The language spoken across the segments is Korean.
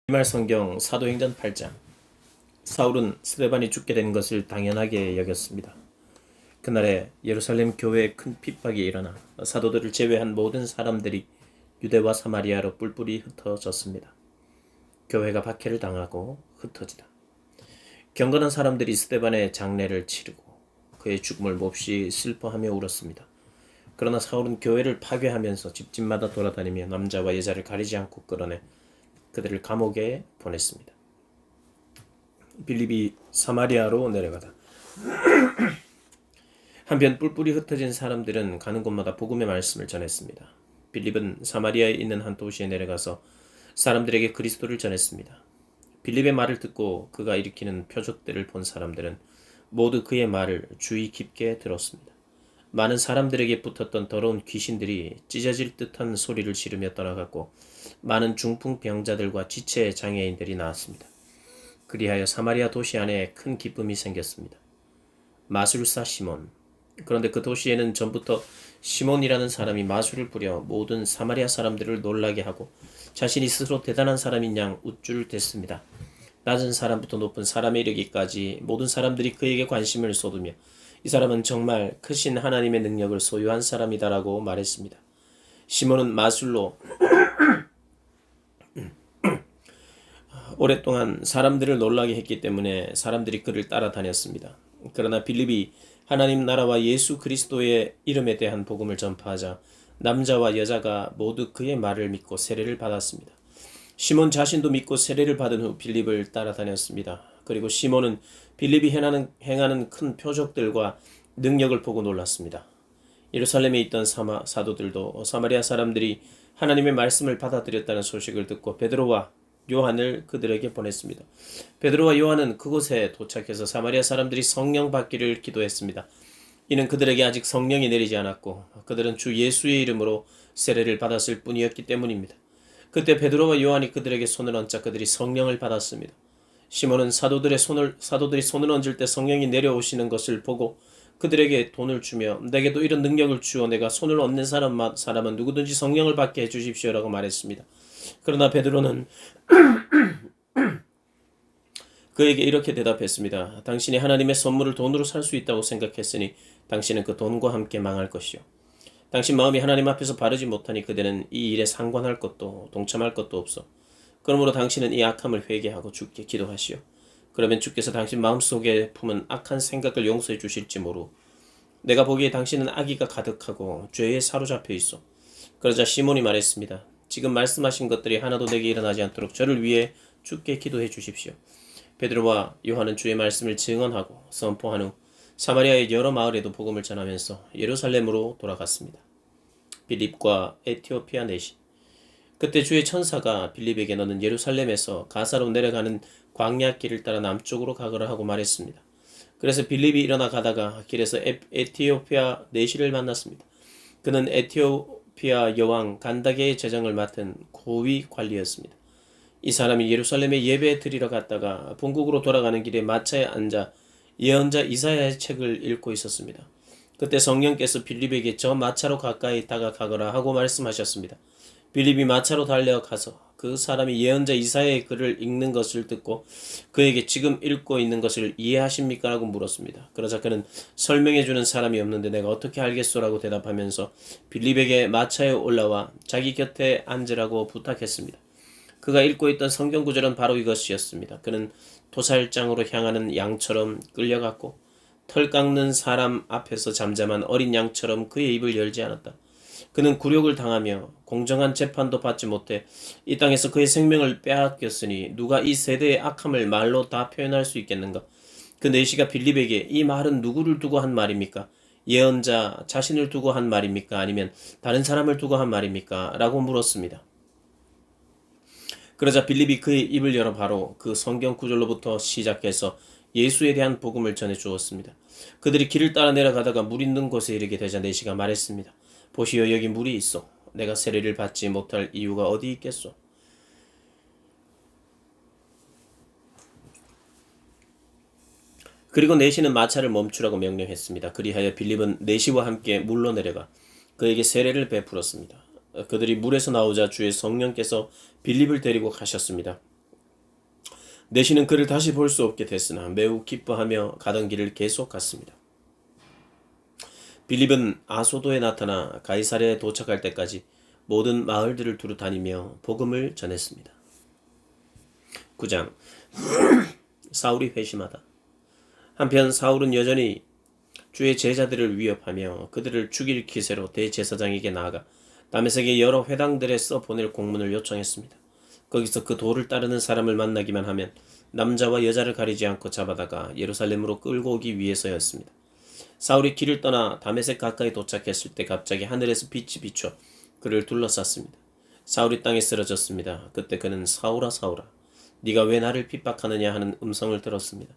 말 성경 사도행전 8장. 사울은 스데반이 죽게 된 것을 당연하게 여겼습니다. 그날에 예루살렘 교회에 큰 핍박이 일어나 사도들을 제외한 모든 사람들이 유대와 사마리아로 뿔뿔이 흩어졌습니다. 교회가 박해를 당하고 흩어지다. 경건한 사람들이 스데반의 장례를 치르고 그의 죽음을 몹시 슬퍼하며 울었습니다. 그러나 사울은 교회를 파괴하면서 집집마다 돌아다니며 남자와 여자를 가리지 않고 끌어내 그들을 감옥에 보냈습니다. 빌립이 사마리아로 내려가다. 한편 뿔뿔이 흩어진 사람들은 가는 곳마다 복음의 말씀을 전했습니다. 빌립은 사마리아에 있는 한 도시에 내려가서 사람들에게 그리스도를 전했습니다. 빌립의 말을 듣고 그가 일으키는 표적들을 본 사람들은 모두 그의 말을 주의 깊게 들었습니다. 많은 사람들에게 붙었던 더러운 귀신들이 찢어질 듯한 소리를 지르며 떠나갔고 많은 중풍병자들과 지체 장애인들이 나왔습니다. 그리하여 사마리아 도시 안에 큰 기쁨이 생겼습니다. 마술사 시몬. 그런데 그 도시에는 전부터 시몬이라는 사람이 마술을 부려 모든 사마리아 사람들을 놀라게 하고 자신이 스스로 대단한 사람인 양 우쭐을 댔습니다. 낮은 사람부터 높은 사람에 이르기까지 모든 사람들이 그에게 관심을 쏟으며 이 사람은 정말 크신 하나님의 능력을 소유한 사람이다라고 말했습니다. 시몬은 마술로 오랫동안 사람들을 놀라게 했기 때문에 사람들이 그를 따라다녔습니다. 그러나 빌립이 하나님 나라와 예수 그리스도의 이름에 대한 복음을 전파하자 남자와 여자가 모두 그의 말을 믿고 세례를 받았습니다. 시몬 자신도 믿고 세례를 받은 후 빌립을 따라다녔습니다. 그리고 시몬은 빌립이 행하는 큰 표적들과 능력을 보고 놀랐습니다. 예루살렘에 있던 사도들도 사마리아 사람들이 하나님의 말씀을 받아들였다는 소식을 듣고 베드로와 요한을 그들에게 보냈습니다. 베드로와 요한은 그곳에 도착해서 사마리아 사람들이 성령 받기를 기도했습니다. 이는 그들에게 아직 성령이 내리지 않았고 그들은 주 예수의 이름으로 세례를 받았을 뿐이었기 때문입니다. 그때 베드로와 요한이 그들에게 손을 얹자 그들이 성령을 받았습니다. 시몬은 사도들이 손을 얹을 때 성령이 내려오시는 것을 보고 그들에게 돈을 주며 내게도 이런 능력을 주어 내가 손을 얹는 사람은 누구든지 성령을 받게 해주십시오라고 말했습니다. 그러나 베드로는 그에게 이렇게 대답했습니다. 당신이 하나님의 선물을 돈으로 살 수 있다고 생각했으니 당신은 그 돈과 함께 망할 것이요. 당신 마음이 하나님 앞에서 바르지 못하니 그대는 이 일에 상관할 것도 동참할 것도 없어. 그러므로 당신은 이 악함을 회개하고 주께 기도하시오. 그러면 주께서 당신 마음속에 품은 악한 생각을 용서해 주실지 모르. 내가 보기에 당신은 악의가 가득하고 죄에 사로잡혀 있어. 그러자 시몬이 말했습니다. 지금 말씀하신 것들이 하나도 내게 일어나지 않도록 저를 위해 주께 기도해 주십시오. 베드로와 요한은 주의 말씀을 증언하고 선포한 후 사마리아의 여러 마을에도 복음을 전하면서 예루살렘으로 돌아갔습니다. 빌립과 에티오피아 내시. 그때 주의 천사가 빌립에게 너는 예루살렘에서 가사로 내려가는 광야길을 따라 남쪽으로 가거라 하고 말했습니다. 그래서 빌립이 일어나 가다가 길에서 에티오피아 내시를 만났습니다. 그는 에티오피아 여왕 간다게의 재정을 맡은 고위 관리였습니다. 이 사람이 예루살렘에 예배 드리러 갔다가 본국으로 돌아가는 길에 마차에 앉아 예언자 이사야의 책을 읽고 있었습니다. 그때 성령께서 빌립에게 저 마차로 가까이 다가가거라 하고 말씀하셨습니다. 빌립이 마차로 달려가서 그 사람이 예언자 이사야의 글을 읽는 것을 듣고 그에게 지금 읽고 있는 것을 이해하십니까? 라고 물었습니다. 그러자 그는 설명해주는 사람이 없는데 내가 어떻게 알겠소라고 대답하면서 빌립에게 마차에 올라와 자기 곁에 앉으라고 부탁했습니다. 그가 읽고 있던 성경 구절은 바로 이것이었습니다. 그는 도살장으로 향하는 양처럼 끌려갔고 털 깎는 사람 앞에서 잠잠한 어린 양처럼 그의 입을 열지 않았다. 그는 굴욕을 당하며 공정한 재판도 받지 못해 이 땅에서 그의 생명을 빼앗겼으니 누가 이 세대의 악함을 말로 다 표현할 수 있겠는가? 그 내시가 빌립에게 이 말은 누구를 두고 한 말입니까? 예언자 자신을 두고 한 말입니까? 아니면 다른 사람을 두고 한 말입니까? 라고 물었습니다. 그러자 빌립이 그의 입을 열어 바로 그 성경 구절로부터 시작해서 예수에 대한 복음을 전해 주었습니다. 그들이 길을 따라 내려가다가 물 있는 곳에 이르게 되자 내시가 말했습니다. 보시오 여기 물이 있어. 내가 세례를 받지 못할 이유가 어디 있겠소? 그리고 내시는 마차를 멈추라고 명령했습니다. 그리하여 빌립은 내시와 함께 물로 내려가 그에게 세례를 베풀었습니다. 그들이 물에서 나오자 주의 성령께서 빌립을 데리고 가셨습니다. 내시는 그를 다시 볼 수 없게 됐으나 매우 기뻐하며 가던 길을 계속 갔습니다. 빌립은 아소도에 나타나 가이사랴에 도착할 때까지 모든 마을들을 두루 다니며 복음을 전했습니다. 9장 사울이 회심하다. 한편 사울은 여전히 주의 제자들을 위협하며 그들을 죽일 기세로 대제사장에게 나아가 다메섹의 여러 회당들에 써보낼 공문을 요청했습니다. 거기서 그 도를 따르는 사람을 만나기만 하면 남자와 여자를 가리지 않고 잡아다가 예루살렘으로 끌고 오기 위해서였습니다. 사울이 길을 떠나 다메섹 가까이 도착했을 때 갑자기 하늘에서 빛이 비춰 그를 둘러쌌습니다. 사울이 땅에 쓰러졌습니다. 그때 그는 사울아 사울아 네가 왜 나를 핍박하느냐 하는 음성을 들었습니다.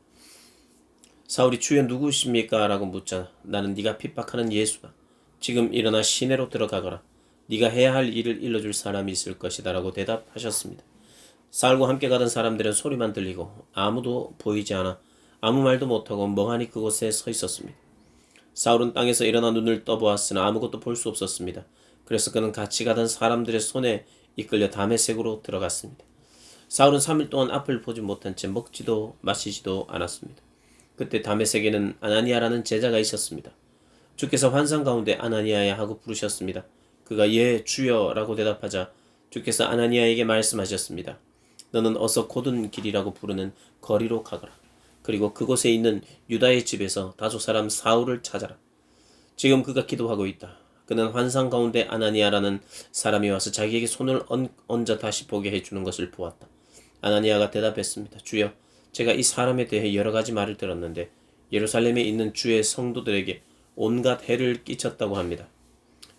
사울이 주여 누구십니까? 라고 묻자 나는 네가 핍박하는 예수다. 지금 일어나 시내로 들어가거라. 네가 해야 할 일을 일러줄 사람이 있을 것이다 라고 대답하셨습니다. 사울과 함께 가던 사람들은 소리만 들리고 아무도 보이지 않아 아무 말도 못하고 멍하니 그곳에 서 있었습니다. 사울은 땅에서 일어나 눈을 떠보았으나 아무것도 볼 수 없었습니다. 그래서 그는 같이 가던 사람들의 손에 이끌려 다메섹으로 들어갔습니다. 사울은 3일 동안 앞을 보지 못한 채 먹지도 마시지도 않았습니다. 그때 다메섹에는 아나니아라는 제자가 있었습니다. 주께서 환상 가운데 아나니아야 하고 부르셨습니다. 그가 예 주여 라고 대답하자 주께서 아나니아에게 말씀하셨습니다. 너는 어서 곧은 길이라고 부르는 거리로 가거라. 그리고 그곳에 있는 유다의 집에서 다소 사람 사울을 찾아라. 지금 그가 기도하고 있다. 그는 환상 가운데 아나니아라는 사람이 와서 자기에게 손을 얹어 다시 보게 해주는 것을 보았다. 아나니아가 대답했습니다. 주여, 제가 이 사람에 대해 여러 가지 말을 들었는데 예루살렘에 있는 주의 성도들에게 온갖 해를 끼쳤다고 합니다.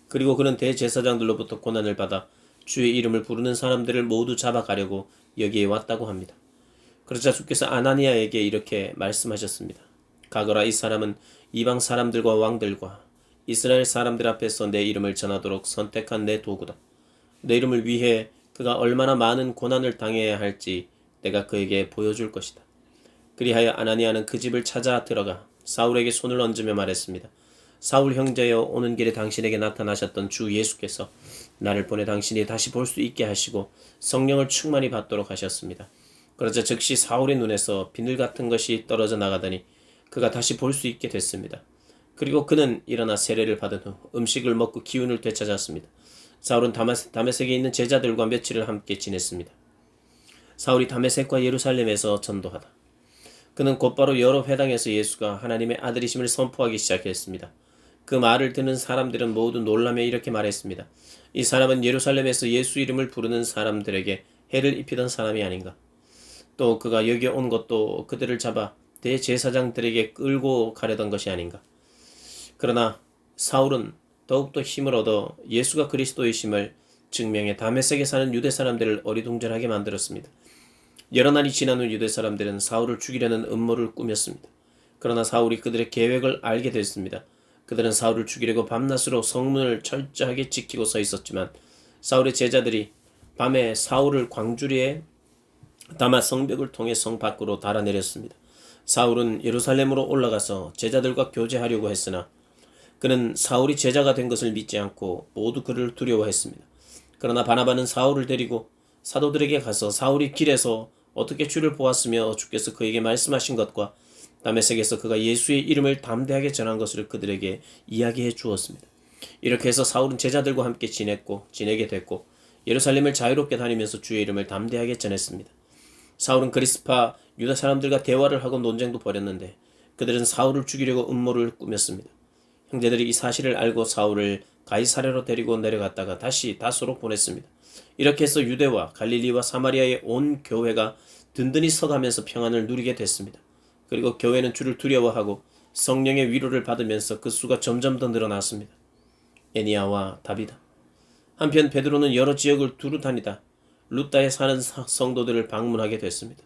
그리고 그는 대제사장들로부터 고난을 받아 주의 이름을 부르는 사람들을 모두 잡아가려고 여기에 왔다고 합니다. 그러자 주께서 아나니아에게 이렇게 말씀하셨습니다. 가거라. 이 사람은 이방 사람들과 왕들과 이스라엘 사람들 앞에서 내 이름을 전하도록 선택한 내 도구다. 내 이름을 위해 그가 얼마나 많은 고난을 당해야 할지 내가 그에게 보여줄 것이다. 그리하여 아나니아는 그 집을 찾아 들어가 사울에게 손을 얹으며 말했습니다. 사울 형제여, 오는 길에 당신에게 나타나셨던 주 예수께서 나를 보내 당신이 다시 볼 수 있게 하시고 성령을 충만히 받도록 하셨습니다. 그러자 즉시 사울의 눈에서 비늘 같은 것이 떨어져 나가더니 그가 다시 볼 수 있게 됐습니다. 그리고 그는 일어나 세례를 받은 후 음식을 먹고 기운을 되찾았습니다. 사울은 다메섹에 있는 제자들과 며칠을 함께 지냈습니다. 사울이 다메섹과 예루살렘에서 전도하다. 그는 곧바로 여러 회당에서 예수가 하나님의 아들이심을 선포하기 시작했습니다. 그 말을 듣는 사람들은 모두 놀라며 이렇게 말했습니다. 이 사람은 예루살렘에서 예수 이름을 부르는 사람들에게 해를 입히던 사람이 아닌가. 또 그가 여기 온 것도 그들을 잡아 대제사장들에게 끌고 가려던 것이 아닌가. 그러나 사울은 더욱더 힘을 얻어 예수가 그리스도이심을 증명해 다메섹에 사는 유대 사람들을 어리둥절하게 만들었습니다. 여러 날이 지난 후 유대 사람들은 사울을 죽이려는 음모를 꾸몄습니다. 그러나 사울이 그들의 계획을 알게 됐습니다. 그들은 사울을 죽이려고 밤낮으로 성문을 철저하게 지키고 서 있었지만 사울의 제자들이 밤에 사울을 광주리에 담아 성벽을 통해 성 밖으로 달아내렸습니다. 사울은 예루살렘으로 올라가서 제자들과 교제하려고 했으나 그는 사울이 제자가 된 것을 믿지 않고 모두 그를 두려워했습니다. 그러나 바나바는 사울을 데리고 사도들에게 가서 사울이 길에서 어떻게 주를 보았으며 주께서 그에게 말씀하신 것과 다메섹에서 그가 예수의 이름을 담대하게 전한 것을 그들에게 이야기해 주었습니다. 이렇게 해서 사울은 제자들과 함께 지내게 됐고 예루살렘을 자유롭게 다니면서 주의 이름을 담대하게 전했습니다. 사울은 그리스파 유다 사람들과 대화를 하고 논쟁도 벌였는데 그들은 사울을 죽이려고 음모를 꾸몄습니다. 형제들이 이 사실을 알고 사울을 가이사랴로 데리고 내려갔다가 다시 다소로 보냈습니다. 이렇게 해서 유대와 갈릴리와 사마리아의 온 교회가 든든히 서가면서 평안을 누리게 됐습니다. 그리고 교회는 주를 두려워하고 성령의 위로를 받으면서 그 수가 점점 더 늘어났습니다. 에니아와 다비다. 한편 베드로는 여러 지역을 두루 다니다 루다에 사는 성도들을 방문하게 됐습니다.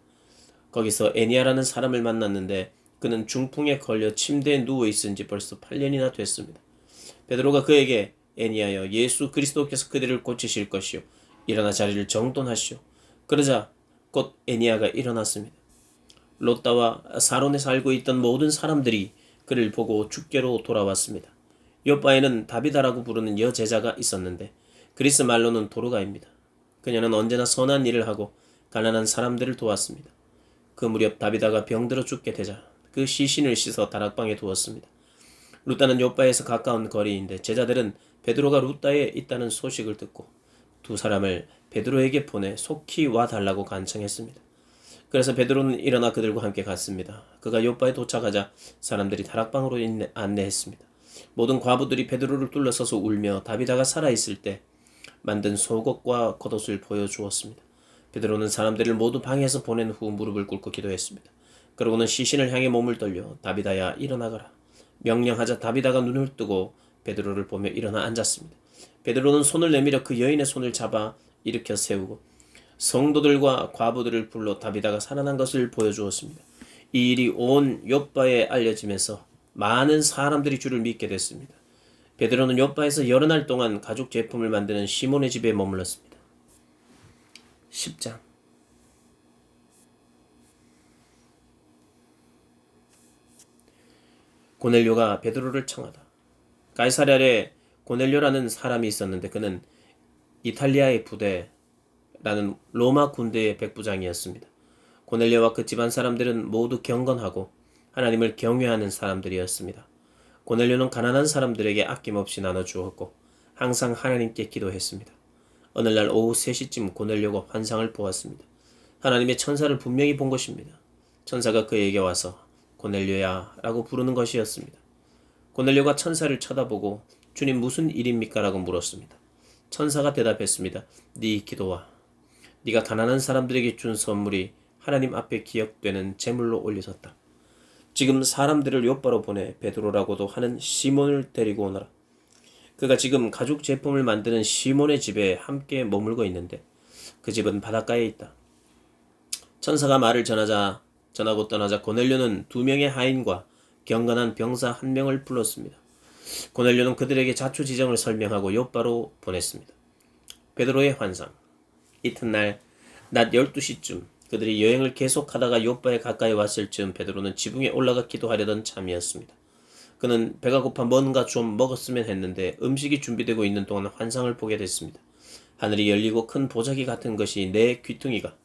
거기서 에니아라는 사람을 만났는데 그는 중풍에 걸려 침대에 누워있은 지 벌써 8년이나 됐습니다. 베드로가 그에게 에니아여, 예수 그리스도께서 그들을 고치실 것이요 일어나 자리를 정돈하시오. 그러자 곧 에니아가 일어났습니다. 롯다와 사론에 살고 있던 모든 사람들이 그를 보고 주께로 돌아왔습니다. 요바에는 다비다라고 부르는 여제자가 있었는데 그리스 말로는 도르가입니다. 그녀는 언제나 선한 일을 하고 가난한 사람들을 도왔습니다. 그 무렵 다비다가 병들어 죽게 되자 그 시신을 씻어 다락방에 두었습니다. 루다는 요바에서 가까운 거리인데 제자들은 베드로가 루다에 있다는 소식을 듣고 두 사람을 베드로에게 보내 속히 와달라고 간청했습니다. 그래서 베드로는 일어나 그들과 함께 갔습니다. 그가 요바에 도착하자 사람들이 다락방으로 안내했습니다. 모든 과부들이 베드로를 둘러서서 울며 다비다가 살아있을 때 만든 속옷과 겉옷을 보여주었습니다. 베드로는 사람들을 모두 방에서 보낸 후 무릎을 꿇고 기도했습니다. 그러고는 시신을 향해 몸을 돌려 다비다야 일어나거라 명령하자 다비다가 눈을 뜨고 베드로를 보며 일어나 앉았습니다. 베드로는 손을 내밀어 그 여인의 손을 잡아 일으켜 세우고 성도들과 과부들을 불러 다비다가 살아난 것을 보여주었습니다. 이 일이 온 욥바에 알려지면서 많은 사람들이 주를 믿게 됐습니다. 베드로는 욥바에서 여러 날 동안 가죽 제품을 만드는 시몬의 집에 머물렀습니다. 10장 고넬료가 베드로를 청하다. 가이사랴에 고넬료라는 사람이 있었는데 그는 이탈리아의 부대라는 로마 군대의 백부장이었습니다. 고넬료와 그 집안 사람들은 모두 경건하고 하나님을 경외하는 사람들이었습니다. 고넬료는 가난한 사람들에게 아낌없이 나눠주었고 항상 하나님께 기도했습니다. 어느 날 오후 3시쯤 고넬료가 환상을 보았습니다. 하나님의 천사를 분명히 본 것입니다. 천사가 그에게 와서 고넬료야 라고 부르는 것이었습니다. 고넬료가 천사를 쳐다보고 주님 무슨 일입니까? 라고 물었습니다. 천사가 대답했습니다. 네 기도와 네가 가난한 사람들에게 준 선물이 하나님 앞에 기억되는 제물로 올려졌다. 지금 사람들을 욥바로 보내 베드로라고도 하는 시몬을 데리고 오너라. 그가 지금 가죽 제품을 만드는 시몬의 집에 함께 머물고 있는데 그 집은 바닷가에 있다. 천사가 말을 전하고 떠나자 고넬료는 2명의 하인과 경건한 병사 1명을 불렀습니다. 고넬료는 그들에게 자초지정을 설명하고 욥바로 보냈습니다. 베드로의 환상. 이튿날 낮 12시쯤 그들이 여행을 계속하다가 욥바에 가까이 왔을 즈음 베드로는 지붕에 올라가 기도하려던 참이었습니다. 그는 배가 고파 뭔가 좀 먹었으면 했는데 음식이 준비되고 있는 동안 환상을 보게 됐습니다. 하늘이 열리고 큰 보자기 같은 것이 네 귀퉁이가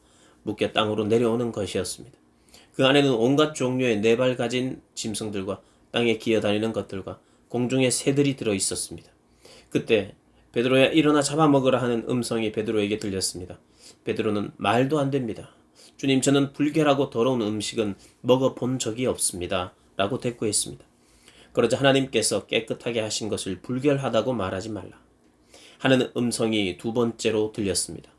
묶여 땅으로 내려오는 것이었습니다. 그 안에는 온갖 종류의 4발 가진 짐승들과 땅에 기어다니는 것들과 공중의 새들이 들어있었습니다. 그때 베드로야 일어나 잡아먹으라 하는 음성이 베드로에게 들렸습니다. 베드로는 말도 안 됩니다. 주님 저는 불결하고 더러운 음식은 먹어본 적이 없습니다. 라고 대꾸했습니다. 그러자 하나님께서 깨끗하게 하신 것을 불결하다고 말하지 말라 하는 음성이 2번째로 들렸습니다.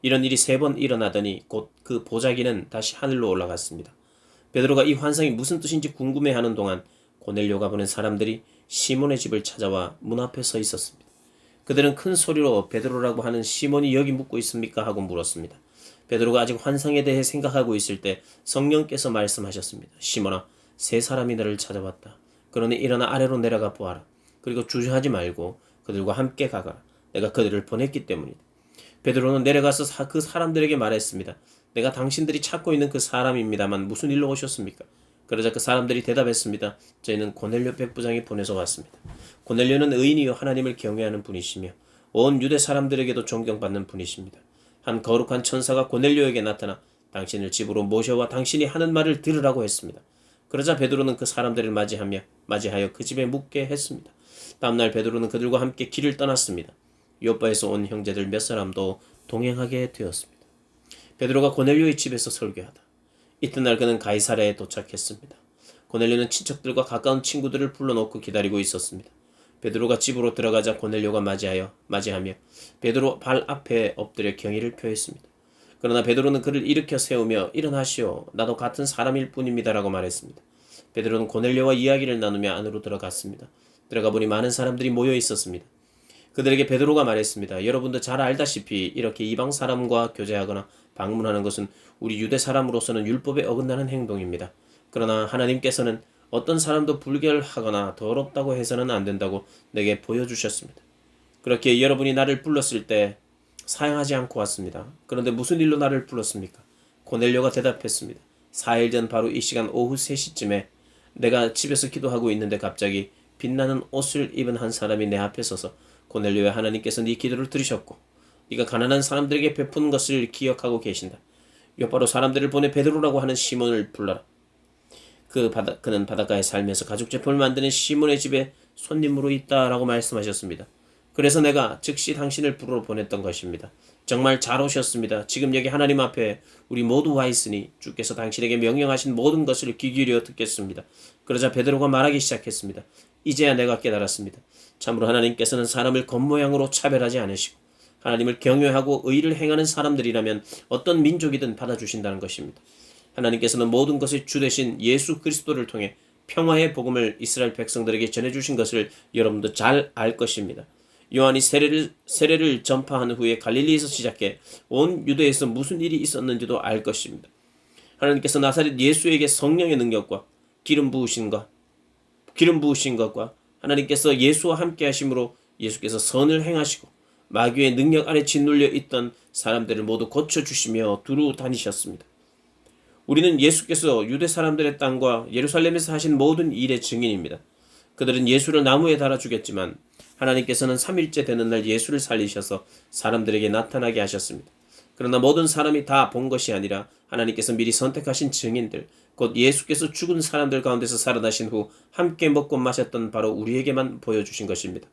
이런 일이 3번 일어나더니 곧 그 보자기는 다시 하늘로 올라갔습니다. 베드로가 이 환상이 무슨 뜻인지 궁금해하는 동안 고넬료가 보낸 사람들이 시몬의 집을 찾아와 문 앞에 서 있었습니다. 그들은 큰 소리로 베드로라고 하는 시몬이 여기 묵고 있습니까? 하고 물었습니다. 베드로가 아직 환상에 대해 생각하고 있을 때 성령께서 말씀하셨습니다. 시몬아, 3사람이 너를 찾아왔다. 그러니 일어나 아래로 내려가 보아라. 그리고 주저하지 말고 그들과 함께 가거라. 내가 그들을 보냈기 때문이다. 베드로는 내려가서 그 사람들에게 말했습니다. 내가 당신들이 찾고 있는 그 사람입니다만 무슨 일로 오셨습니까? 그러자 그 사람들이 대답했습니다. 저희는 고넬료 백부장이 보내서 왔습니다. 고넬료는 의인이요 하나님을 경외하는 분이시며 온 유대 사람들에게도 존경받는 분이십니다. 한 거룩한 천사가 고넬료에게 나타나 당신을 집으로 모셔와 당신이 하는 말을 들으라고 했습니다. 그러자 베드로는 그 사람들을 맞이하여 그 집에 묵게 했습니다. 다음날 베드로는 그들과 함께 길을 떠났습니다. 욥바에서 온 형제들 몇 사람도 동행하게 되었습니다. 베드로가 고넬료의 집에서 설교하다. 이튿날 그는 가이사랴에 도착했습니다. 고넬료는 친척들과 가까운 친구들을 불러놓고 기다리고 있었습니다. 베드로가 집으로 들어가자 고넬료가 맞이하며 베드로 발 앞에 엎드려 경의를 표했습니다. 그러나 베드로는 그를 일으켜 세우며 일어나시오. 나도 같은 사람일 뿐입니다라고 말했습니다. 베드로는 고넬료와 이야기를 나누며 안으로 들어갔습니다. 들어가 보니 많은 사람들이 모여 있었습니다. 그들에게 베드로가 말했습니다. 여러분도 잘 알다시피 이렇게 이방 사람과 교제하거나 방문하는 것은 우리 유대 사람으로서는 율법에 어긋나는 행동입니다. 그러나 하나님께서는 어떤 사람도 불결하거나 더럽다고 해서는 안 된다고 내게 보여주셨습니다. 그렇게 여러분이 나를 불렀을 때 사양하지 않고 왔습니다. 그런데 무슨 일로 나를 불렀습니까? 고넬료가 대답했습니다. 4일 전 바로 이 시간 오후 3시쯤에 내가 집에서 기도하고 있는데 갑자기 빛나는 옷을 입은 한 사람이 내 앞에 서서 고넬료야 하나님께서 네 기도를 들으셨고 네가 가난한 사람들에게 베푸는 것을 기억하고 계신다. 요바로 사람들을 보내 베드로라고 하는 시몬을 불러라. 그는 바닷가에 살면서 가죽 제품을 만드는 시몬의 집에 손님으로 있다라고 말씀하셨습니다. 그래서 내가 즉시 당신을 부르러 보냈던 것입니다. 정말 잘 오셨습니다. 지금 여기 하나님 앞에 우리 모두 와 있으니 주께서 당신에게 명령하신 모든 것을 귀 기울여 듣겠습니다. 그러자 베드로가 말하기 시작했습니다. 이제야 내가 깨달았습니다. 참으로 하나님께서는 사람을 겉모양으로 차별하지 않으시고 하나님을 경외하고 의를 행하는 사람들이라면 어떤 민족이든 받아주신다는 것입니다. 하나님께서는 모든 것의 주 되신 예수 그리스도를 통해 평화의 복음을 이스라엘 백성들에게 전해주신 것을 여러분도 잘 알 것입니다. 요한이 세례를 전파한 후에 갈릴리에서 시작해 온 유대에서 무슨 일이 있었는지도 알 것입니다. 하나님께서 나사렛 예수에게 성령의 능력과 기름 부으신 것과 하나님께서 예수와 함께 하심으로 예수께서 선을 행하시고 마귀의 능력 아래 짓눌려 있던 사람들을 모두 고쳐주시며 두루 다니셨습니다. 우리는 예수께서 유대 사람들의 땅과 예루살렘에서 하신 모든 일의 증인입니다. 그들은 예수를 나무에 달아 죽였지만 하나님께서는 3일째 되는 날 예수를 살리셔서 사람들에게 나타나게 하셨습니다. 그러나 모든 사람이 다 본 것이 아니라 하나님께서 미리 선택하신 증인들, 곧 예수께서 죽은 사람들 가운데서 살아나신 후 함께 먹고 마셨던 바로 우리에게만 보여주신 것입니다.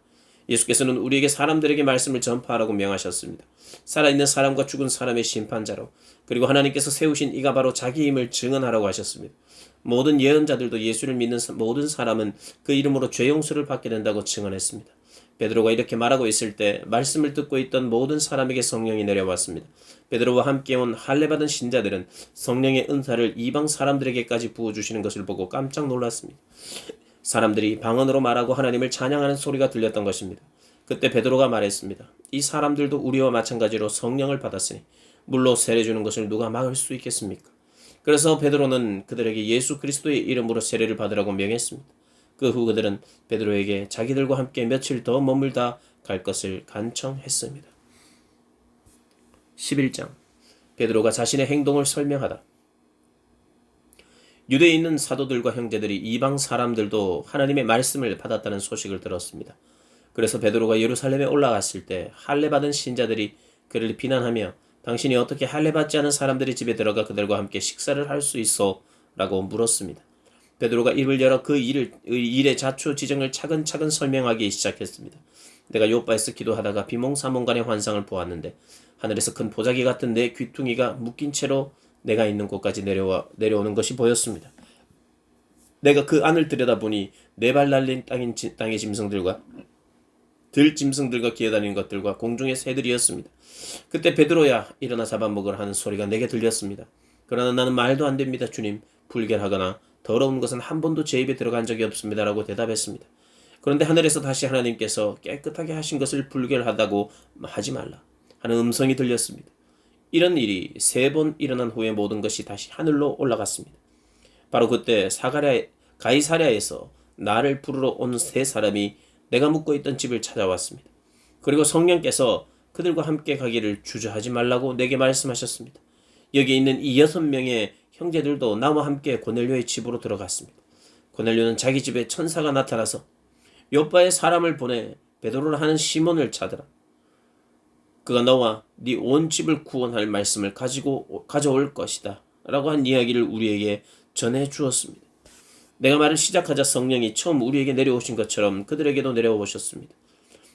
예수께서는 우리에게 사람들에게 말씀을 전파하라고 명하셨습니다. 살아있는 사람과 죽은 사람의 심판자로, 그리고 하나님께서 세우신 이가 바로 자기 힘을 증언하라고 하셨습니다. 모든 예언자들도 예수를 믿는 모든 사람은 그 이름으로 죄 용서를 받게 된다고 증언했습니다. 베드로가 이렇게 말하고 있을 때 말씀을 듣고 있던 모든 사람에게 성령이 내려왔습니다. 베드로와 함께 온 할례받은 신자들은 성령의 은사를 이방 사람들에게까지 부어주시는 것을 보고 깜짝 놀랐습니다. 사람들이 방언으로 말하고 하나님을 찬양하는 소리가 들렸던 것입니다. 그때 베드로가 말했습니다. 이 사람들도 우리와 마찬가지로 성령을 받았으니 물로 세례 주는 것을 누가 막을 수 있겠습니까? 그래서 베드로는 그들에게 예수 그리스도의 이름으로 세례를 받으라고 명했습니다. 그 후 그들은 베드로에게 자기들과 함께 며칠 더 머물다 갈 것을 간청했습니다. 11장 베드로가 자신의 행동을 설명하다. 유대에 있는 사도들과 형제들이 이방 사람들도 하나님의 말씀을 받았다는 소식을 들었습니다. 그래서 베드로가 예루살렘에 올라갔을 때 할례받은 신자들이 그를 비난하며 당신이 어떻게 할례받지 않은 사람들의 집에 들어가 그들과 함께 식사를 할 수 있어? 라고 물었습니다. 베드로가 입을 열어 그 일의 자초지정을 차근차근 설명하기 시작했습니다. 내가 요바에서 기도하다가 비몽사몽간의 환상을 보았는데 하늘에서 큰 보자기 같은 내 귀퉁이가 묶인 채로 내가 있는 곳까지 내려오는 것이 보였습니다. 내가 그 안을 들여다보니 네 발 날린 땅의 짐승들과 들짐승들과 기어다니는 것들과 공중의 새들이었습니다. 그때 베드로야 일어나 잡아먹으라 하는 소리가 내게 들렸습니다. 그러나 나는 말도 안 됩니다. 주님, 불결하거나 더러운 것은 한 번도 제 입에 들어간 적이 없습니다. 라고 대답했습니다. 그런데 하늘에서 다시 하나님께서 깨끗하게 하신 것을 불결하다고 하지 말라 하는 음성이 들렸습니다. 이런 일이 3번 일어난 후에 모든 것이 다시 하늘로 올라갔습니다. 바로 그때 가이사랴에서 나를 부르러 온 3사람이 내가 묵고 있던 집을 찾아왔습니다. 그리고 성령께서 그들과 함께 가기를 주저하지 말라고 내게 말씀하셨습니다. 여기 있는 이 6명의 형제들도 나와 함께 고넬료의 집으로 들어갔습니다. 고넬료는 자기 집에 천사가 나타나서 요바에 사람을 보내 베드로라 하는 시몬을 찾으라. 그가 너와 네 온 집을 구원할 말씀을 가져올 것이다. 라고 한 이야기를 우리에게 전해 주었습니다. 내가 말을 시작하자 성령이 처음 우리에게 내려오신 것처럼 그들에게도 내려오셨습니다.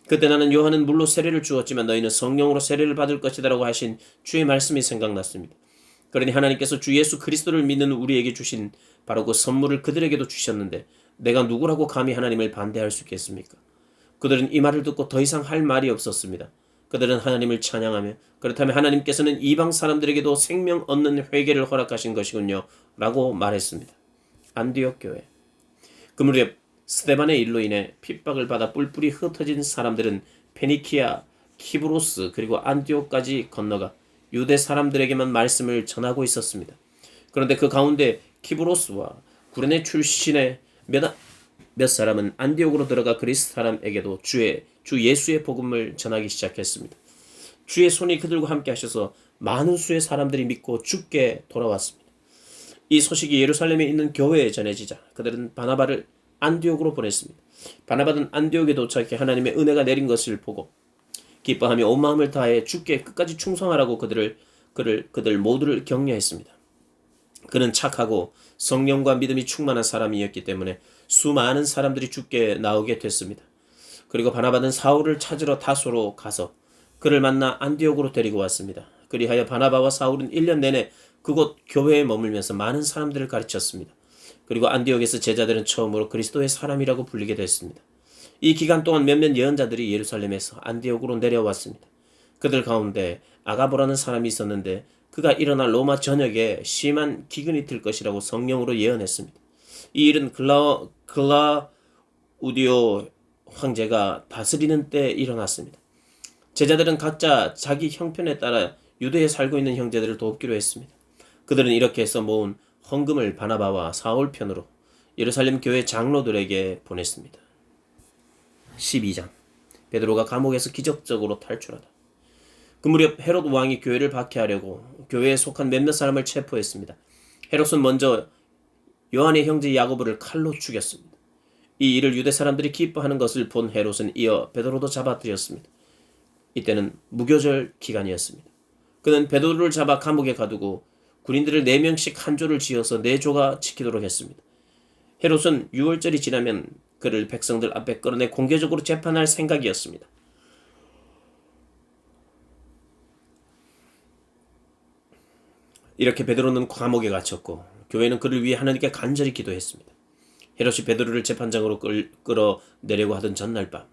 그때 나는 요한은 물로 세례를 주었지만 너희는 성령으로 세례를 받을 것이다 라고 하신 주의 말씀이 생각났습니다. 그러니 하나님께서 주 예수 그리스도를 믿는 우리에게 주신 바로 그 선물을 그들에게도 주셨는데 내가 누구라고 감히 하나님을 반대할 수 있겠습니까? 그들은 이 말을 듣고 더 이상 할 말이 없었습니다. 그들은 하나님을 찬양하며 그렇다면 하나님께서는 이방 사람들에게도 생명 얻는 회개를 허락하신 것이군요 라고 말했습니다. 안디옥 교회. 그 무렵 스데반의 일로 인해 핍박을 받아 뿔뿔이 흩어진 사람들은 페니키아, 키브로스 그리고 안디옥까지 건너가 유대 사람들에게만 말씀을 전하고 있었습니다. 그런데 그 가운데 키브로스와 구레네 출신의 몇 사람은 안디옥으로 들어가 그리스 사람에게도 주 예수의 복음을 전하기 시작했습니다. 주의 손이 그들과 함께 하셔서 많은 수의 사람들이 믿고 죽게 돌아왔습니다. 이 소식이 예루살렘에 있는 교회에 전해지자 그들은 바나바를 안디옥으로 보냈습니다. 바나바는 안디옥에 도착해 하나님의 은혜가 내린 것을 보고 기뻐하며 온 마음을 다해 주께 끝까지 충성하라고 그들을 그들 모두를 격려했습니다. 그는 착하고 성령과 믿음이 충만한 사람이었기 때문에 수많은 사람들이 죽게 나오게 됐습니다. 그리고 바나바는 사울을 찾으러 다소로 가서 그를 만나 안디옥으로 데리고 왔습니다. 그리하여 바나바와 사울은 1년 내내 그곳 교회에 머물면서 많은 사람들을 가르쳤습니다. 그리고 안디옥에서 제자들은 처음으로 그리스도의 사람이라고 불리게 됐습니다. 이 기간 동안 몇몇 예언자들이 예루살렘에서 안디옥으로 내려왔습니다. 그들 가운데 아가보라는 사람이 있었는데 그가 일어나 로마 전역에 심한 기근이 들 것이라고 성령으로 예언했습니다. 이 일은 글라우디오 황제가 다스리는 때 일어났습니다. 제자들은 각자 자기 형편에 따라 유대에 살고 있는 형제들을 돕기로 했습니다. 그들은 이렇게 해서 모은 헌금을 바나바와 사울 편으로 예루살렘 교회 장로들에게 보냈습니다. 12장 베드로가 감옥에서 기적적으로 탈출하다. 그 무렵 헤롯 왕이 교회를 박해하려고 교회에 속한 몇몇 사람을 체포했습니다. 헤롯은 먼저 요한의 형제 야고보를 칼로 죽였습니다. 이 일을 유대 사람들이 기뻐하는 것을 본 헤롯은 이어 베드로도 잡아들였습니다. 이때는 무교절 기간이었습니다. 그는 베드로를 잡아 감옥에 가두고 군인들을 4명씩 한 조를 지어서 4조가 지키도록 했습니다. 헤롯은 6월절이 지나면 그를 백성들 앞에 끌어내 공개적으로 재판할 생각이었습니다. 이렇게 베드로는 감옥에 갇혔고 교회는 그를 위해 하나님께 간절히 기도했습니다. 헤롯이 베드로를 재판장으로 끌어내려고 하던 전날 밤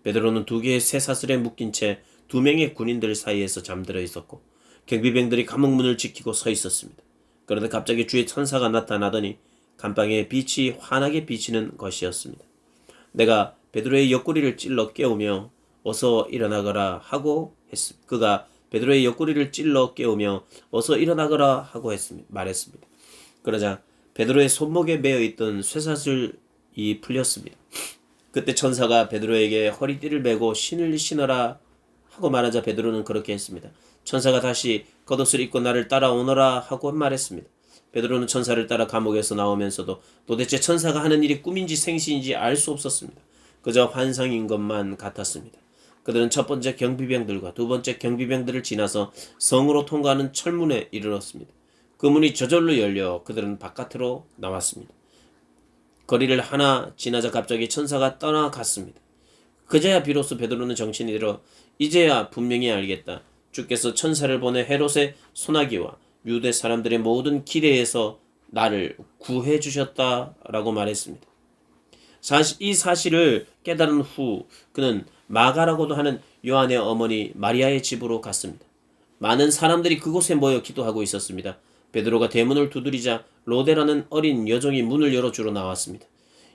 베드로는 2개의 쇠사슬에 묶인 채 2명의 군인들 사이에서 잠들어 있었고 경비병들이 감옥 문을 지키고 서 있었습니다. 그런데 갑자기 주의 천사가 나타나더니 감방에 빛이 환하게 비치는 것이었습니다. 내가 베드로의 옆구리를 찔러 깨우며 어서 일어나거라 하고 했습니다. 그가 베드로의 옆구리를 찔러 깨우며 어서 일어나거라 하고 말했습니다. 그러자 베드로의 손목에 매어 있던 쇠사슬이 풀렸습니다. 그때 천사가 베드로에게 허리띠를 메고 신을 신어라 하고 말하자 베드로는 그렇게 했습니다. 천사가 다시 겉옷을 입고 나를 따라오너라 하고 말했습니다. 베드로는 천사를 따라 감옥에서 나오면서도 도대체 천사가 하는 일이 꿈인지 생시인지 알 수 없었습니다. 그저 환상인 것만 같았습니다. 그들은 첫 번째 경비병들과 두 번째 경비병들을 지나서 성으로 통과하는 철문에 이르렀습니다. 그 문이 저절로 열려 그들은 바깥으로 나왔습니다. 거리를 하나 지나자 갑자기 천사가 떠나갔습니다. 그제야 비로소 베드로는 정신이 들어 이제야 분명히 알겠다. 주께서 천사를 보내 헤롯의 소나기와 유대 사람들의 모든 기대에서 나를 구해 주셨다라고 말했습니다. 이 사실을 깨달은 후 그는 마가라고도 하는 요한의 어머니 마리아의 집으로 갔습니다. 많은 사람들이 그곳에 모여 기도하고 있었습니다. 베드로가 대문을 두드리자 로데라는 어린 여종이 문을 열어주러 나왔습니다.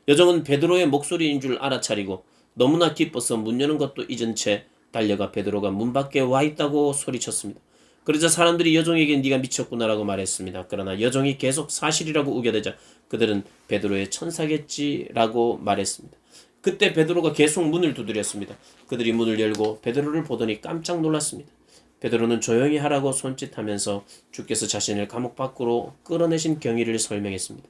여종은 베드로의 목소리인 줄 알아차리고 너무나 기뻐서 문 여는 것도 잊은 채 달려가 베드로가 문 밖에 와 있다고 소리쳤습니다. 그러자 사람들이 여종에게 네가 미쳤구나라고 말했습니다. 그러나 여종이 계속 사실이라고 우겨대자 그들은 베드로의 천사겠지라고 말했습니다. 그때 베드로가 계속 문을 두드렸습니다. 그들이 문을 열고 베드로를 보더니 깜짝 놀랐습니다. 베드로는 조용히 하라고 손짓하면서 주께서 자신을 감옥 밖으로 끌어내신 경위를 설명했습니다.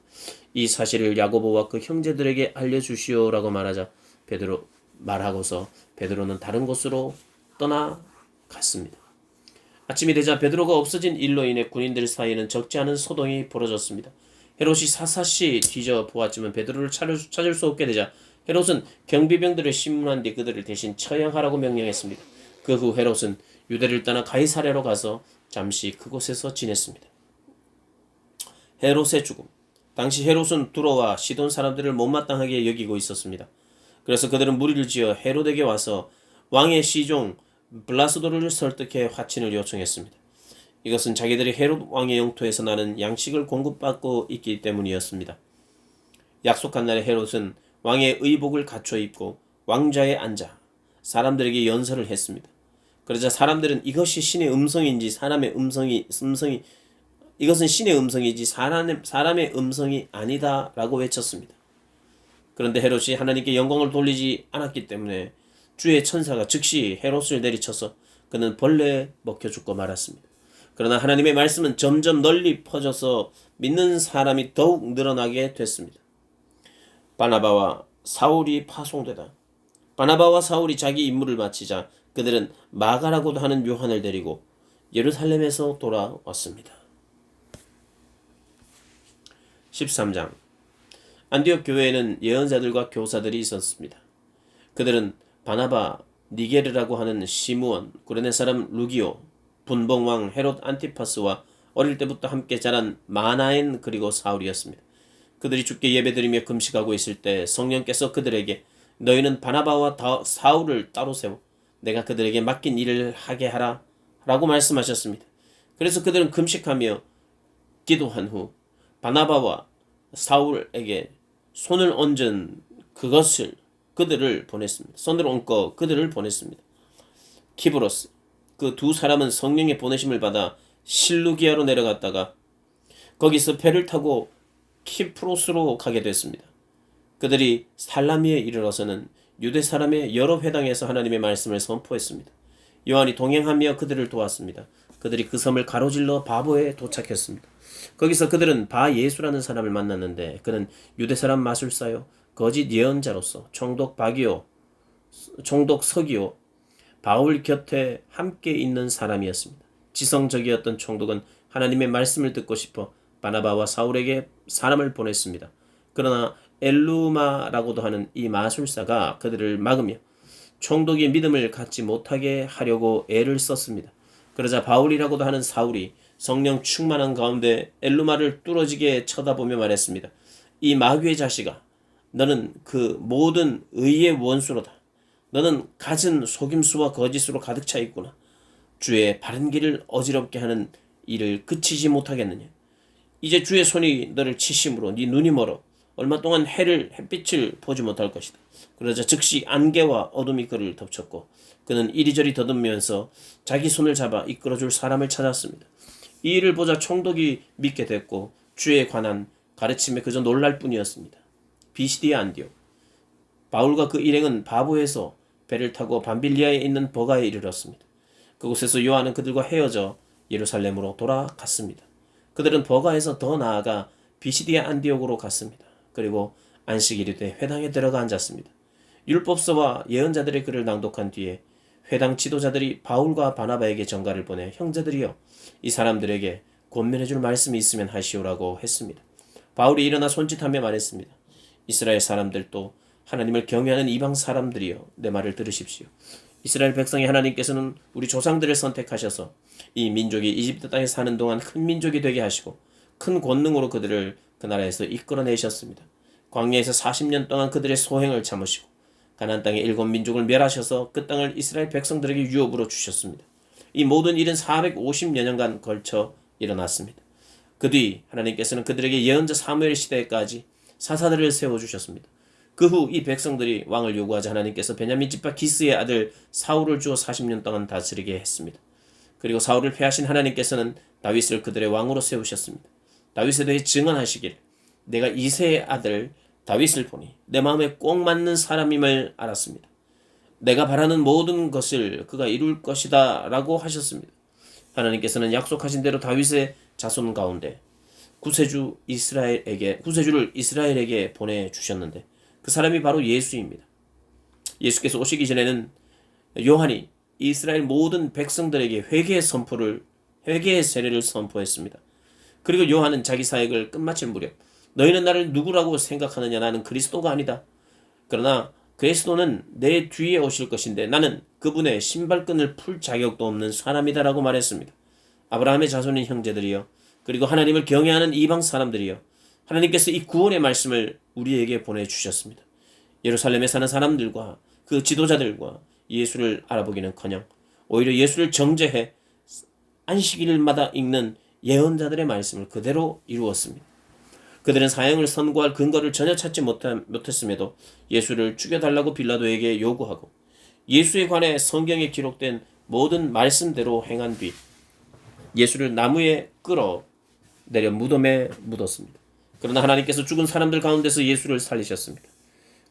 이 사실을 야고보와 그 형제들에게 알려주시오라고 말하자 말하고서 베드로는 다른 곳으로 떠나갔습니다. 아침이 되자 베드로가 없어진 일로 인해 군인들 사이에는 적지 않은 소동이 벌어졌습니다. 헤롯이 사사시 뒤져 보았지만 베드로를 찾을 수 없게 되자 헤롯은 경비병들을 신문한 뒤 그들을 대신 처형하라고 명령했습니다. 그 후 헤롯은 유대를 떠나 가이사랴로 가서 잠시 그곳에서 지냈습니다. 헤롯의 죽음. 당시 헤롯은 두로와 시돈 사람들을 못마땅하게 여기고 있었습니다. 그래서 그들은 무리를 지어 헤롯에게 와서 왕의 시종 블라스도를 설득해 화친을 요청했습니다. 이것은 자기들이 헤롯 왕의 영토에서 나는 양식을 공급받고 있기 때문이었습니다. 약속한 날에 헤롯은 왕의 의복을 갖춰 입고 왕좌에 앉아 사람들에게 연설을 했습니다. 그러자 사람들은 이것이 신의 음성인지 이것은 신의 음성이지 사람의 음성이 아니다라고 외쳤습니다. 그런데 헤롯이 하나님께 영광을 돌리지 않았기 때문에 주의 천사가 즉시 헤롯을 내리쳐서 그는 벌레에 먹혀 죽고 말았습니다. 그러나 하나님의 말씀은 점점 널리 퍼져서 믿는 사람이 더욱 늘어나게 됐습니다. 바나바와 사울이 파송되다. 바나바와 사울이 자기 임무를 마치자 그들은 마가라고도 하는 요한을 데리고 예루살렘에서 돌아왔습니다. 13장. 안디옥 교회에는 예언자들과 교사들이 있었습니다. 그들은 바나바, 니게르라고 하는 시므온, 구레네 사람 루기오, 분봉왕 헤롯 안티파스와 어릴 때부터 함께 자란 마나엔 그리고 사울이었습니다. 그들이 주께 예배드리며 금식하고 있을 때 성령께서 그들에게 너희는 바나바와 사울을 따로 세워 내가 그들에게 맡긴 일을 하게 하라 라고 말씀하셨습니다. 그래서 그들은 금식하며 기도한 후 바나바와 사울에게 손을 얹은 그들을 보냈습니다. 손을 얹고 그들을 보냈습니다. 키브로스, 그 두 사람은 성령의 보내심을 받아 실루기아로 내려갔다가 거기서 배를 타고 키프로스로 가게 됐습니다. 그들이 살라미에 이르러서는 유대 사람의 여러 회당에서 하나님의 말씀을 선포했습니다. 요한이 동행하며 그들을 도왔습니다. 그들이 그 섬을 가로질러 바보에 도착했습니다. 거기서 그들은 바 예수라는 사람을 만났는데 그는 유대 사람 마술사요 거짓 예언자로서 총독 서기오 바울 곁에 함께 있는 사람이었습니다. 지성적이었던 총독은 하나님의 말씀을 듣고 싶어 바나바와 사울에게 사람을 보냈습니다. 그러나 엘루마라고도 하는 이 마술사가 그들을 막으며 총독이 믿음을 갖지 못하게 하려고 애를 썼습니다. 그러자 바울이라고도 하는 사울이 성령 충만한 가운데 엘루마를 뚫어지게 쳐다보며 말했습니다. 이 마귀의 자식아, 너는 그 모든 의의 원수로다. 너는 갖은 속임수와 거짓으로 가득 차 있구나. 주의 바른 길을 어지럽게 하는 일을 그치지 못하겠느냐. 이제 주의 손이 너를 치심으로 네 눈이 멀어 얼마 동안 햇빛을 보지 못할 것이다. 그러자 즉시 안개와 어둠이 그를 덮쳤고 그는 이리저리 더듬으면서 자기 손을 잡아 이끌어줄 사람을 찾았습니다. 이 일을 보자 총독이 믿게 됐고 주에 관한 가르침에 그저 놀랄 뿐이었습니다. 비시디아 안디옥. 바울과 그 일행은 바보에서 배를 타고 밤빌리아에 있는 버가에 이르렀습니다. 그곳에서 요한은 그들과 헤어져 예루살렘으로 돌아갔습니다. 그들은 버가에서 더 나아가 비시디아 안디옥으로 갔습니다. 그리고 안식일이 돼 회당에 들어가 앉았습니다. 율법서와 예언자들의 글을 낭독한 뒤에 회당 지도자들이 바울과 바나바에게 전가를 보내 형제들이여 이 사람들에게 권면해줄 말씀이 있으면 하시오라고 했습니다. 바울이 일어나 손짓하며 말했습니다. 이스라엘 사람들도 하나님을 경외하는 이방 사람들이여 내 말을 들으십시오. 이스라엘 백성의 하나님께서는 우리 조상들을 선택하셔서 이 민족이 이집트 땅에 사는 동안 큰 민족이 되게 하시고 큰 권능으로 그들을 그 나라에서 이끌어내셨습니다. 광야에서 40년 동안 그들의 소행을 참으시고 가나안 땅의 7민족을 멸하셔서 그 땅을 이스라엘 백성들에게 유업으로 주셨습니다. 이 모든 일은 450여 년간 걸쳐 일어났습니다. 그 뒤 하나님께서는 그들에게 예언자 사무엘 시대까지 사사들을 세워주셨습니다. 그 후 이 백성들이 왕을 요구하자 하나님께서 베냐민 지파 기스의 아들 사울을 주어 40년 동안 다스리게 했습니다. 그리고 사울을 패하신 하나님께서는 다윗을 그들의 왕으로 세우셨습니다. 다윗에 대해 증언하시길 내가 이새의 아들 다윗을 보니 내 마음에 꼭 맞는 사람임을 알았습니다. 내가 바라는 모든 것을 그가 이룰 것이다 라고 하셨습니다. 하나님께서는 약속하신 대로 다윗의 자손 가운데 구세주를 이스라엘에게 보내주셨는데 그 사람이 바로 예수입니다. 예수께서 오시기 전에는 요한이 이스라엘 모든 백성들에게 회개의 세례를 선포했습니다. 그리고 요한은 자기 사역을 끝마칠 무렵 너희는 나를 누구라고 생각하느냐 나는 그리스도가 아니다. 그러나 그리스도는 내 뒤에 오실 것인데 나는 그분의 신발끈을 풀 자격도 없는 사람이다 라고 말했습니다. 아브라함의 자손인 형제들이여 그리고 하나님을 경외하는 이방 사람들이여 하나님께서 이 구원의 말씀을 우리에게 보내주셨습니다. 예루살렘에 사는 사람들과 그 지도자들과 예수를 알아보기는커녕 오히려 예수를 정죄해 안식일마다 읽는 예언자들의 말씀을 그대로 이루었습니다. 그들은 사형을 선고할 근거를 전혀 찾지 못했음에도 예수를 죽여달라고 빌라도에게 요구하고 예수에 관해 성경에 기록된 모든 말씀대로 행한 뒤 예수를 나무에 끌어내려 무덤에 묻었습니다. 그러나 하나님께서 죽은 사람들 가운데서 예수를 살리셨습니다.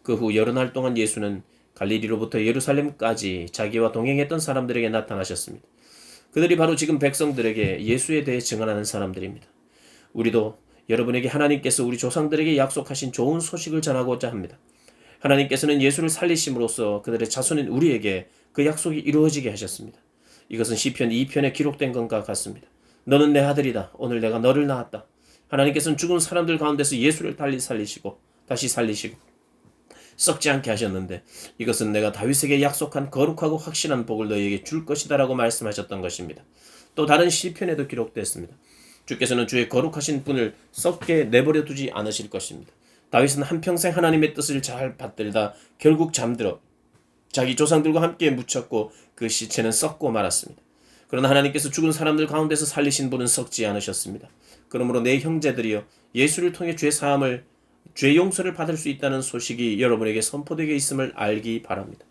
그 후 여러 날 동안 예수는 갈릴리로부터 예루살렘까지 자기와 동행했던 사람들에게 나타나셨습니다. 그들이 바로 지금 백성들에게 예수에 대해 증언하는 사람들입니다. 우리도 여러분에게 하나님께서 우리 조상들에게 약속하신 좋은 소식을 전하고자 합니다. 하나님께서는 예수를 살리심으로써 그들의 자손인 우리에게 그 약속이 이루어지게 하셨습니다. 이것은 시편 2편에 기록된 것과 같습니다. 너는 내 아들이다. 오늘 내가 너를 낳았다. 하나님께서는 죽은 사람들 가운데서 예수를 다시 살리시고 썩지 않게 하셨는데 이것은 내가 다윗에게 약속한 거룩하고 확실한 복을 너희에게 줄 것이다라고 말씀하셨던 것입니다. 또 다른 시편에도 기록됐습니다. 주께서는 주의 거룩하신 분을 썩게 내버려 두지 않으실 것입니다. 다윗은 한평생 하나님의 뜻을 잘 받들다 결국 잠들어 자기 조상들과 함께 묻혔고 그 시체는 썩고 말았습니다. 그러나 하나님께서 죽은 사람들 가운데서 살리신 분은 썩지 않으셨습니다. 그러므로 내 형제들이여 예수를 통해 죄 용서를 받을 수 있다는 소식이 여러분에게 선포되게 있음을 알기 바랍니다.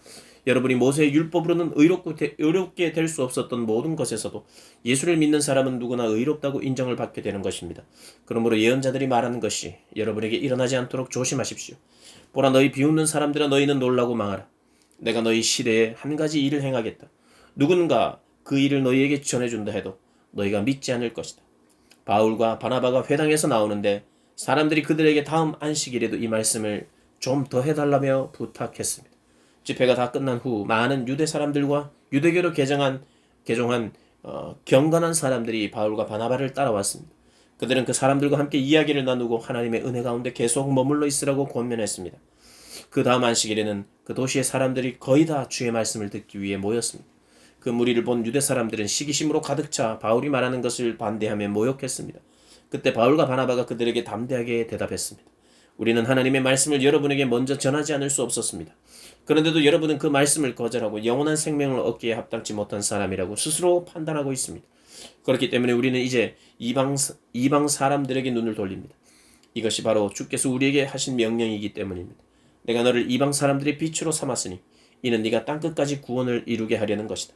여러분이 모세의 율법으로는 의롭게 될 수 없었던 모든 것에서도 예수를 믿는 사람은 누구나 의롭다고 인정을 받게 되는 것입니다. 그러므로 예언자들이 말하는 것이 여러분에게 일어나지 않도록 조심하십시오. 보라, 너희 비웃는 사람들아, 너희는 놀라고 망하라. 내가 너희 시대에 한 가지 일을 행하겠다. 누군가 그 일을 너희에게 전해준다 해도 너희가 믿지 않을 것이다. 바울과 바나바가 회당에서 나오는데 사람들이 그들에게 다음 안식일에도 이 말씀을 좀 더 해달라며 부탁했습니다. 집회가 다 끝난 후 많은 유대 사람들과 유대교로 개종한 경건한 사람들이 바울과 바나바를 따라왔습니다. 그들은 그 사람들과 함께 이야기를 나누고 하나님의 은혜 가운데 계속 머물러 있으라고 권면했습니다. 그 다음 안식일에는 그 도시의 사람들이 거의 다 주의 말씀을 듣기 위해 모였습니다. 그 무리를 본 유대 사람들은 시기심으로 가득 차 바울이 말하는 것을 반대하며 모욕했습니다. 그때 바울과 바나바가 그들에게 담대하게 대답했습니다. 우리는 하나님의 말씀을 여러분에게 먼저 전하지 않을 수 없었습니다. 그런데도 여러분은 그 말씀을 거절하고 영원한 생명을 얻기에 합당치 못한 사람이라고 스스로 판단하고 있습니다. 그렇기 때문에 우리는 이제 이방 사람들에게 눈을 돌립니다. 이것이 바로 주께서 우리에게 하신 명령이기 때문입니다. 내가 너를 이방 사람들의 빛으로 삼았으니 이는 네가 땅끝까지 구원을 이루게 하려는 것이다.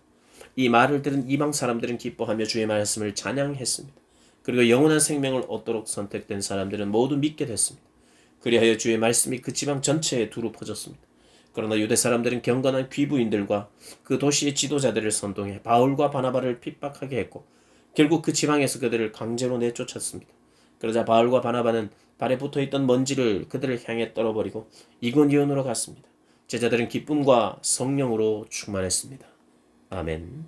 이 말을 들은 이방 사람들은 기뻐하며 주의 말씀을 찬양했습니다. 그리고 영원한 생명을 얻도록 선택된 사람들은 모두 믿게 됐습니다. 그리하여 주의 말씀이 그 지방 전체에 두루 퍼졌습니다. 그러나 유대 사람들은 경건한 귀부인들과 그 도시의 지도자들을 선동해 바울과 바나바를 핍박하게 했고 결국 그 지방에서 그들을 강제로 내쫓았습니다. 그러자 바울과 바나바는 발에 붙어있던 먼지를 그들을 향해 떨어버리고 이고니온으로 갔습니다. 제자들은 기쁨과 성령으로 충만했습니다. 아멘.